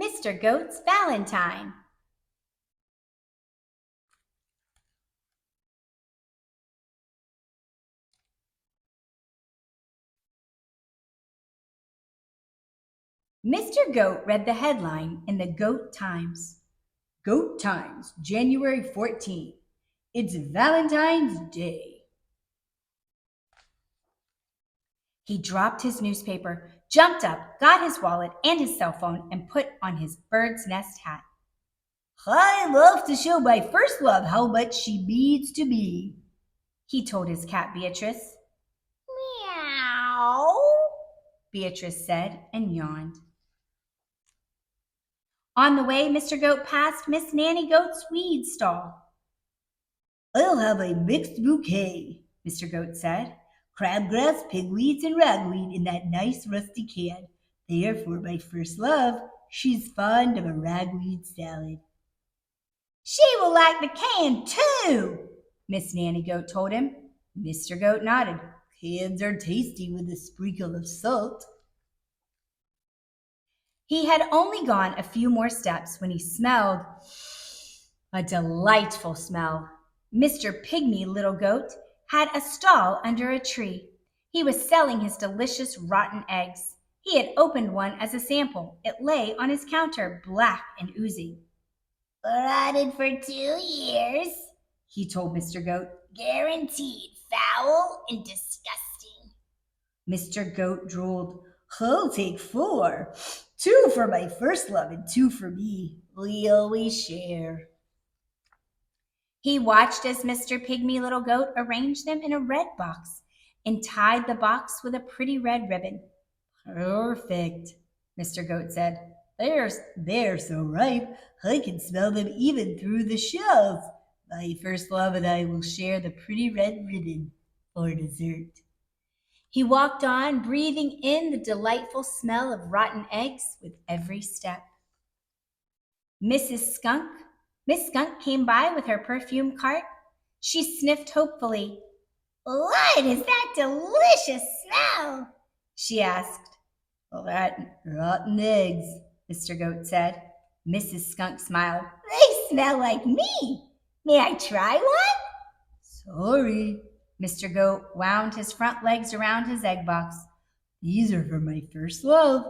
Mr. Goat's Valentine. Mr. Goat read the headline in the Goat Times. Goat Times, January 14th. It's Valentine's Day. He dropped his newspaper, jumped up, got his wallet and his cell phone, and put on his bird's nest hat. I love to show my first love how much she means to me, he told his cat Beatrice. Meow, Beatrice said and yawned. On the way, Mr. Goat passed Miss Nanny Goat's weed stall. I'll have a mixed bouquet, Mr. Goat said. Crabgrass, pigweeds, and ragweed in that nice rusty can. They are for my first love. She's fond of a ragweed salad. She will like the can, too, Miss Nanny Goat told him. Mr. Goat nodded. Cans are tasty with a sprinkle of salt. He had only gone a few more steps when he smelled a delightful smell. Mr. Pygmy Little Goat had a stall under a tree. He was selling his delicious rotten eggs. He had opened one as a sample. It lay on his counter, black and oozing. Rotted for 2 years, he told Mr. Goat. Guaranteed foul and disgusting. Mr. Goat drooled. I'll take 4. 2 for my first love and 2 for me. We always share. He watched as Mr. Pygmy Little Goat arranged them in a red box and tied the box with a pretty red ribbon. Perfect, Mr. Goat said. They're so ripe, I can smell them even through the shells. My first love and I will share the pretty red ribbon for dessert. He walked on, breathing in the delightful smell of rotten eggs with every step. Miss Skunk came by with her perfume cart. She sniffed hopefully. What is that delicious smell? She asked. Rotten eggs, Mr. Goat said. Mrs. Skunk smiled. They smell like me. May I try one? Sorry. Mr. Goat wound his front legs around his egg box. These are for my first love.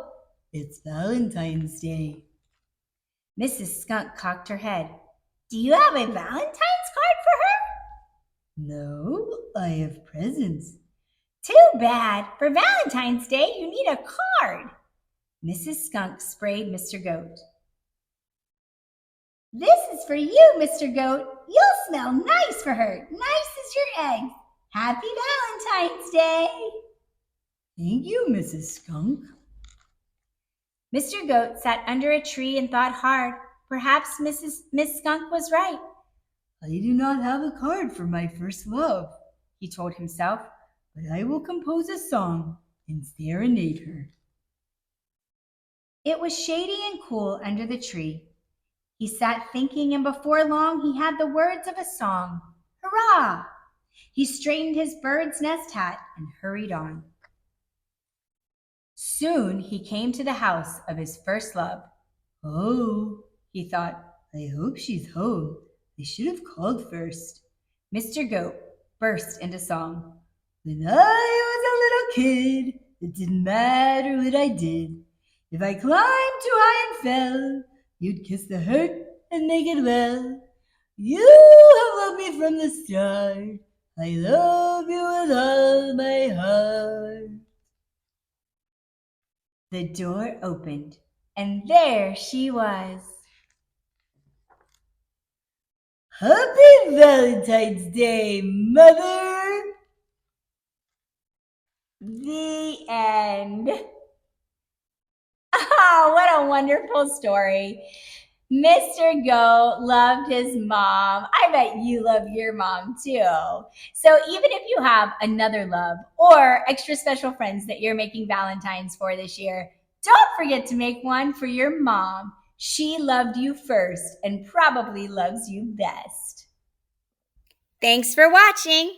It's Valentine's Day. Mrs. Skunk cocked her head. Do you have a Valentine's card for her? No, I have presents. Too bad. For Valentine's Day, you need a card. Mrs. Skunk sprayed Mr. Goat. This is for you, Mr. Goat. You'll smell nice for her. Nice as your eggs. Happy Valentine's Day. Thank you, Mrs. Skunk. Mr. Goat sat under a tree and thought hard. Perhaps Miss Skunk was right. I do not have a card for my first love, he told himself, but I will compose a song and serenade her. It was shady and cool under the tree. He sat thinking, and before long he had the words of a song. Hurrah! He straightened his bird's nest hat and hurried on. Soon he came to the house of his first love. Oh, he thought, I hope she's home. I should have called first. Mr. Goat burst into song. When I was a little kid, it didn't matter what I did. If I climbed too high and fell, you'd kiss the hurt and make it well. You have loved me from the start. I love you with all my heart. The door opened, and there she was. Happy Valentine's Day, Mother! The end. Oh, what a wonderful story. Mr. Goat loved his mom. I bet you love your mom too. So even if you have another love or extra special friends that you're making Valentines for this year, don't forget to make one for your mom. She loved you first and probably loves you best. Thanks for watching.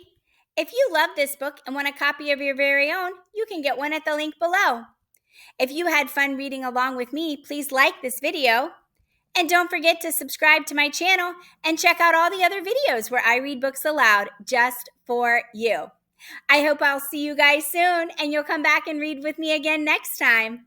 If you love this book and want a copy of your very own, you can get one at the link below. If you had fun reading along with me, please like this video. And don't forget to subscribe to my channel and check out all the other videos where I read books aloud just for you. I hope I'll see you guys soon and you'll come back and read with me again next time.